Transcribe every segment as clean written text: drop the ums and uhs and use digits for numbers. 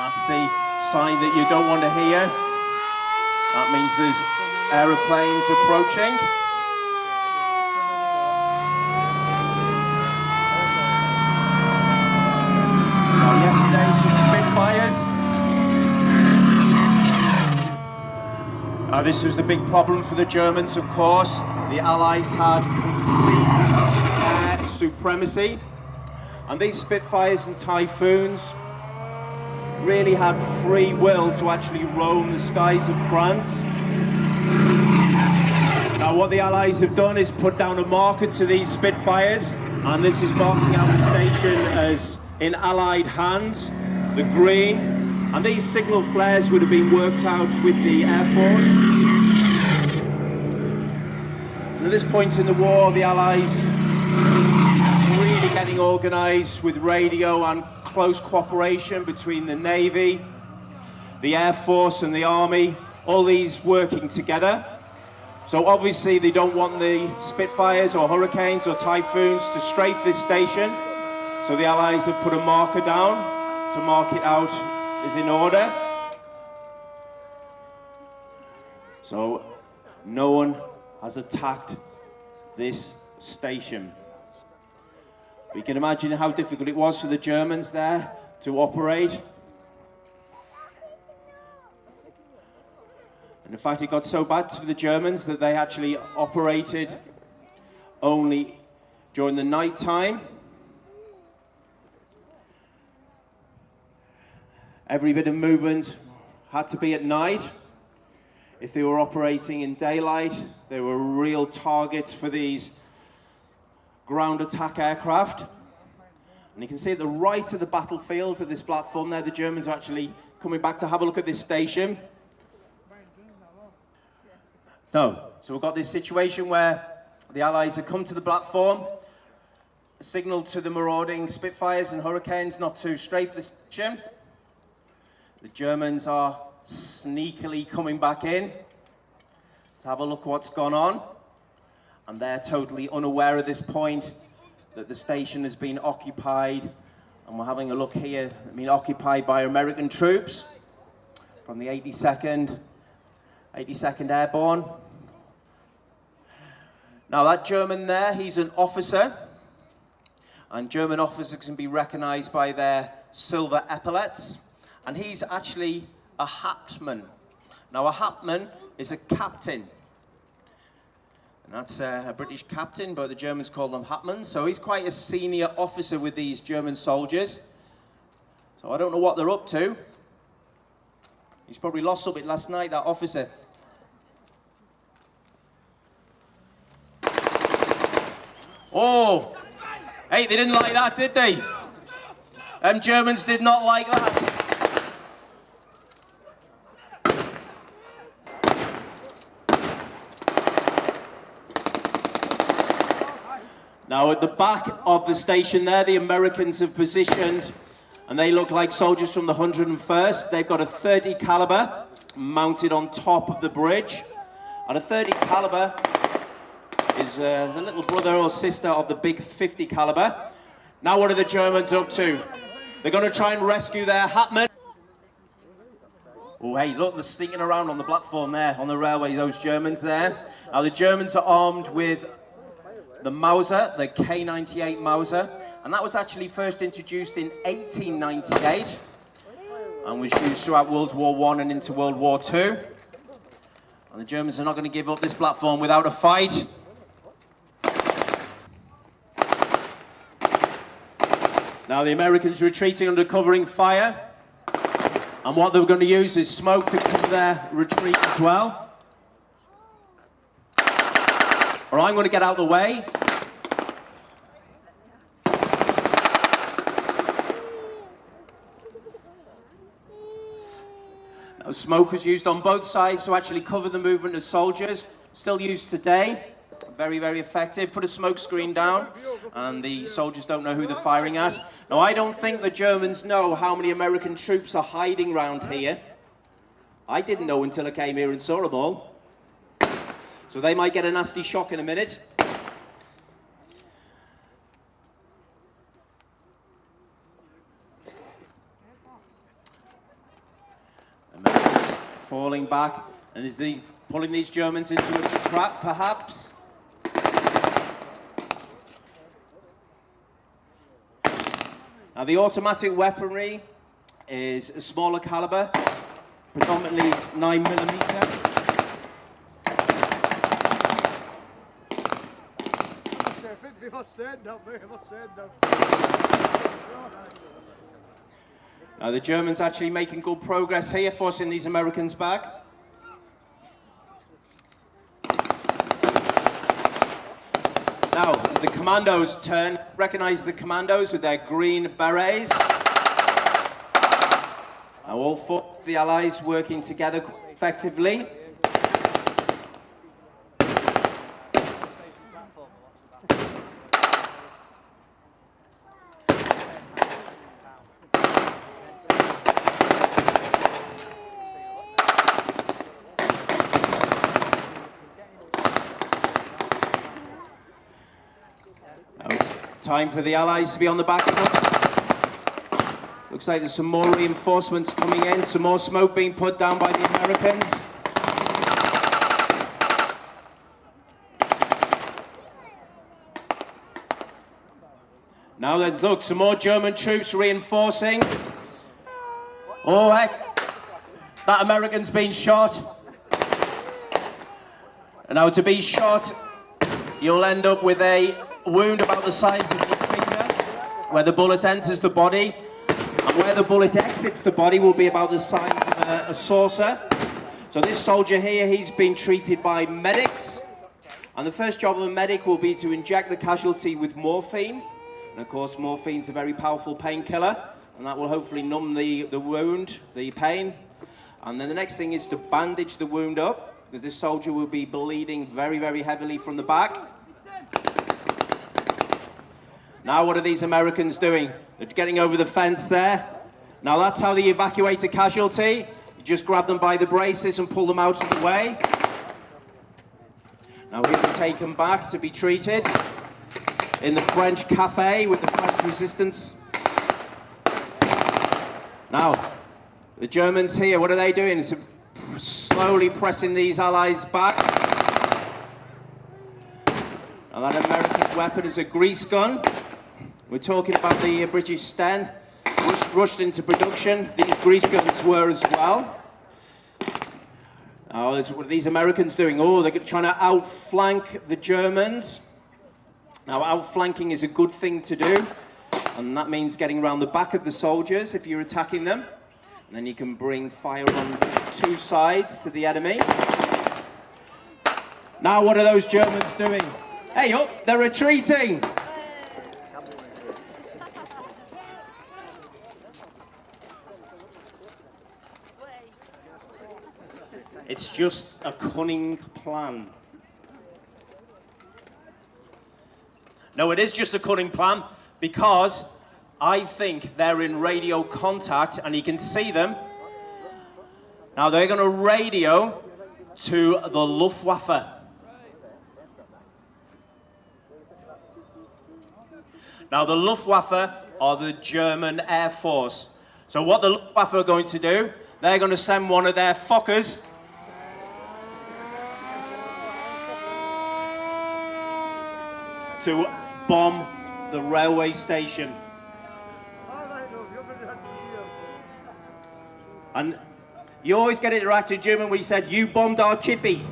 That's the sign that you don't want to hear. That means there's aeroplanes approaching. Now, yesterday, some Spitfires. This was the big problem for the Germans, of course. The Allies had complete air supremacy. And these Spitfires and Typhoons really had free will to actually roam the skies of France. Now what the Allies have done is put down a marker to these Spitfires, and this is marking out the station as in Allied hands, the green, and these signal flares would have been worked out with the Air Force. And at this point in the war, the Allies were really getting organised with radio and close cooperation between the Navy, the Air Force and the Army, all these working together. So obviously they don't want the Spitfires or Hurricanes or Typhoons to strafe this station. So the Allies have put a marker down to mark it out as in order. So no one has attacked this station. You can imagine how difficult it was for the Germans there to operate. And in fact, it got so bad for the Germans that they actually operated only during the night time. Every bit of movement had to be at night. If they were operating in daylight, they were real targets for these ground attack aircraft. And you can see at the right of the battlefield, at this platform there, the Germans are actually coming back to have a look at this station. So we've got this situation where the Allies have come to the platform, signalled to the marauding Spitfires and Hurricanes not to strafe the station. The Germans are sneakily coming back in to have a look at what's gone on. And they're totally unaware at this point that the station has been occupied, and we're having a look here, occupied by American troops from the 82nd Airborne. Now that German there, he's an officer, and German officers can be recognized by their silver epaulets, and he's actually a Hauptmann. Now a Hauptmann is a captain. And that's a British captain, but the Germans call them Hauptmann. So he's quite a senior officer with these German soldiers. So I don't know what they're up to. He's probably lost something last night, that officer. Oh! Hey, they didn't like that, did they? Them Germans did not like that. Now at the back of the station there, the Americans have positioned, and they look like soldiers from the 101st. They've got a 30 caliber mounted on top of the bridge. And a 30 caliber is the little brother or sister of the big 50 caliber. Now what are the Germans up to? They're going to try and rescue their Hauptmann. Oh, hey, look, they're sneaking around on the platform there, on the railway, those Germans there. Now the Germans are armed with the Mauser, the K98 Mauser, and that was actually first introduced in 1898 and was used throughout World War I and into World War II. And the Germans are not going to give up this platform without a fight. Now the Americans retreating under covering fire, and what they're going to use is smoke to cover their retreat as well. Or I'm going to get out of the way. Now, smoke was used on both sides to actually cover the movement of soldiers. Still used today. Very, very effective. Put a smoke screen down, and the soldiers don't know who they're firing at. Now, I don't think the Germans know how many American troops are hiding around here. I didn't know until I came here and saw them all. So they might get a nasty shock in a minute. back. And is he pulling these Germans into a trap, perhaps? Now, the automatic weaponry is a smaller caliber, predominantly 9mm. Now, the Germans actually making good progress here, forcing these Americans back. Now, the commandos turn. Recognize the commandos with their green berets. Now, all four of the Allies working together effectively. Time for the Allies to be on the back foot. Looks like there's some more reinforcements coming in, some more smoke being put down by the Americans. Now then, look, some more German troops reinforcing. Oh heck, that American's been shot. And now to be shot, you'll end up with a wound about the size of your finger, where the bullet enters the body, and where the bullet exits the body will be about the size of a saucer. So this soldier here, he's been treated by medics, and the first job of a medic will be to inject the casualty with morphine, and of course morphine's a very powerful painkiller, and that will hopefully numb the wound, the pain. And then the next thing is to bandage the wound up, because this soldier will be bleeding very, very heavily from the back. Now what are these Americans doing? They're getting over the fence there. Now that's how they evacuate a casualty. You just grab them by the braces and pull them out of the way. Now he'll be taken back to be treated in the French cafe with the French resistance. Now, the Germans here, what are they doing? It's slowly pressing these Allies back. Now that American weapon is a grease gun. We're talking about the British Sten, rushed into production. These grease guns were as well. Now, what are these Americans doing? Oh, they're trying to outflank the Germans. Now, outflanking is a good thing to do, and that means getting around the back of the soldiers if you're attacking them. And then you can bring fire on two sides to the enemy. Now, what are those Germans doing? Hey, up, they're retreating. It's just a cunning plan. No, it is just a cunning plan, because I think they're in radio contact and you can see them. Now they're going to radio to the Luftwaffe. Now the Luftwaffe are the German Air Force. So what the Luftwaffe are going to do, they're going to send one of their Fokkers to bomb the railway station. And you always get it right in German when you said, you bombed our chippy.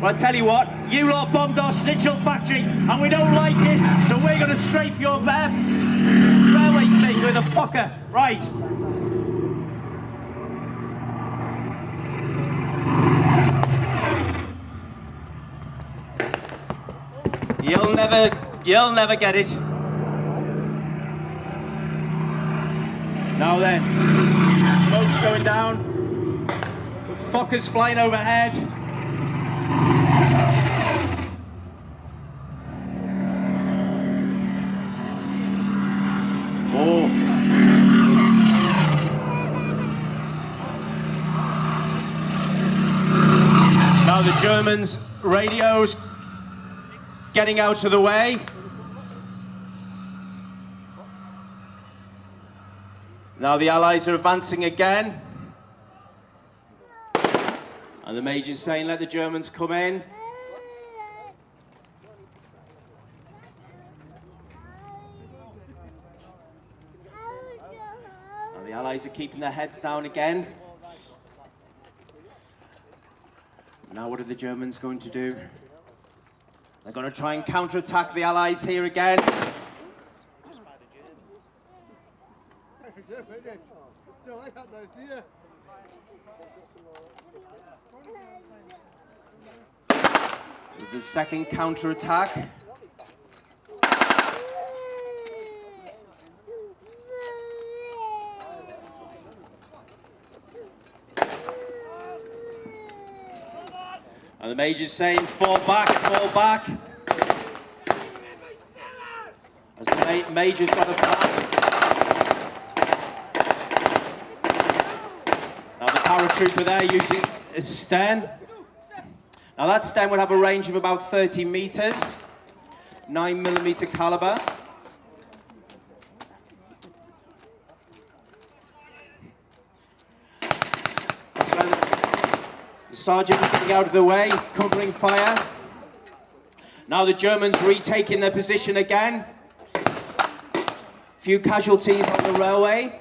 Well, I tell you what, you lot bombed our schnitzel factory, and we don't like it, so we're going to strafe your railway thing with a Fokker. Right. You'll never get it. Now then, smoke's going down, the Fokker's flying overhead. Oh. Now the Germans' radios getting out of the way. Now the Allies are advancing again. And the Major's saying, let the Germans come in. And the Allies are keeping their heads down again. Now what are the Germans going to do? They're going to try and counter-attack the Allies here again. The second counter-attack. And the Major's saying, fall back, fall back. As the Major's got a plan. Now the paratrooper there using his Sten. Now that Sten would have a range of about 30 meters, 9mm caliber. The sergeant is getting out of the way, covering fire. Now the Germans retaking their position again. Few casualties on the railway.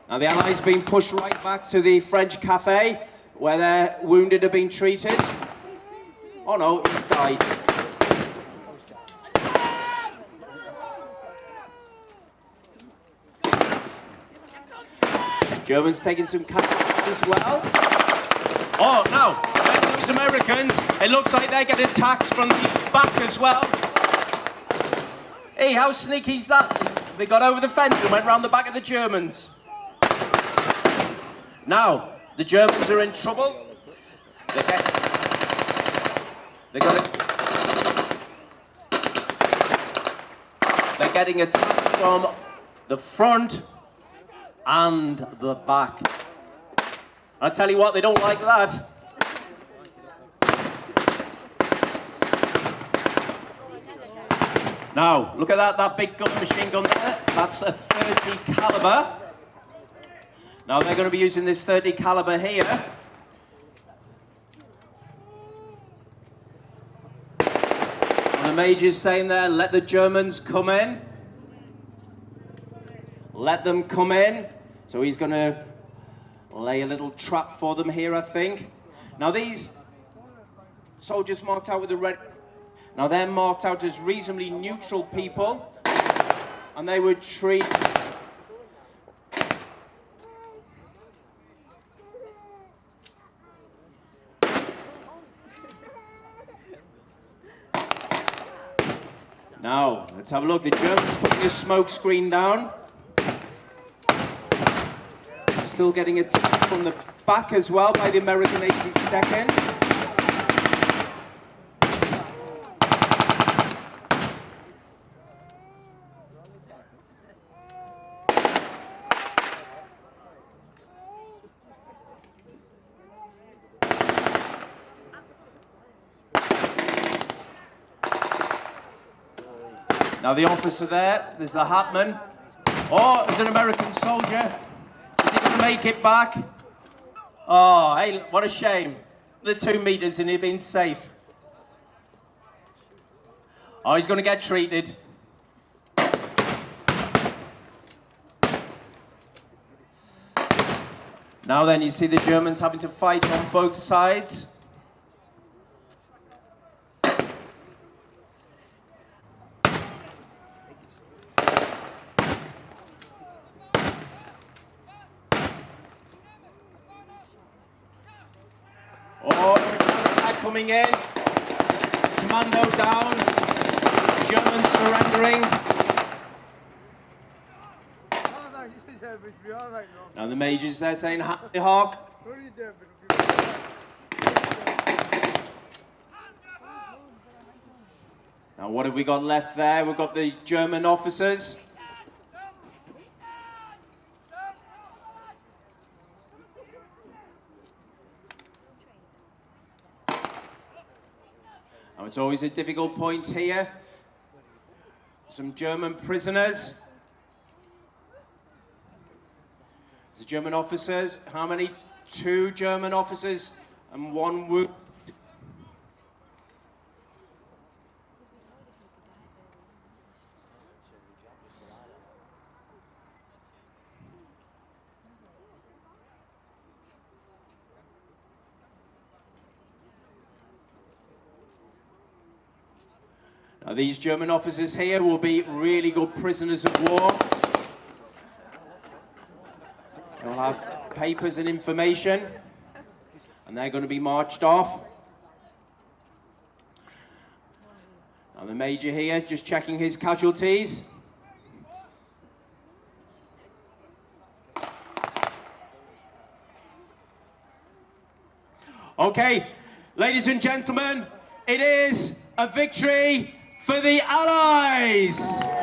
Now the Allies being pushed right back to the French cafe, where their wounded are being treated. Oh no, he's died. Germans taking some casualties as well. Oh no, those Americans, it looks like they get attacked from the back as well. Hey, how sneaky is that? They got over the fence and went round the back of the Germans. Now, the Germans are in trouble. They're getting attacked from the front and the back. I tell you what, they don't like that. Now, look at that big gun, machine gun there. That's a 30 caliber. Now they're going to be using this 30 caliber here. And the Major's saying there, let the Germans come in. Let them come in. So he's going to lay a little trap for them here, I think. Now these soldiers marked out with the red, now they're marked out as reasonably neutral people, and they would treat Now, let's have a look. The Germans putting a smoke screen down. Still getting attacked from the back as well by the American 82nd. Now the officer there's the Hatman. Oh, there's an American soldier. Is he going to make it back? Oh, hey, what a shame. The 2 meters and he'd been safe. Oh, he's going to get treated. Now then, you see the Germans having to fight on both sides. Oh, coming in. Commando down. Germans surrendering. Now the Major's there saying, "Happy Hawk." Now what have we got left there? We've got the German officers. Now it's always a difficult point here. Some German prisoners. The German officers, how many? 2 German officers and 1 wounded. Now, these German officers here will be really good prisoners of war. They'll have papers and information, and they're going to be marched off. Now, the Major here just checking his casualties. Okay, ladies and gentlemen, it is a victory for the Allies!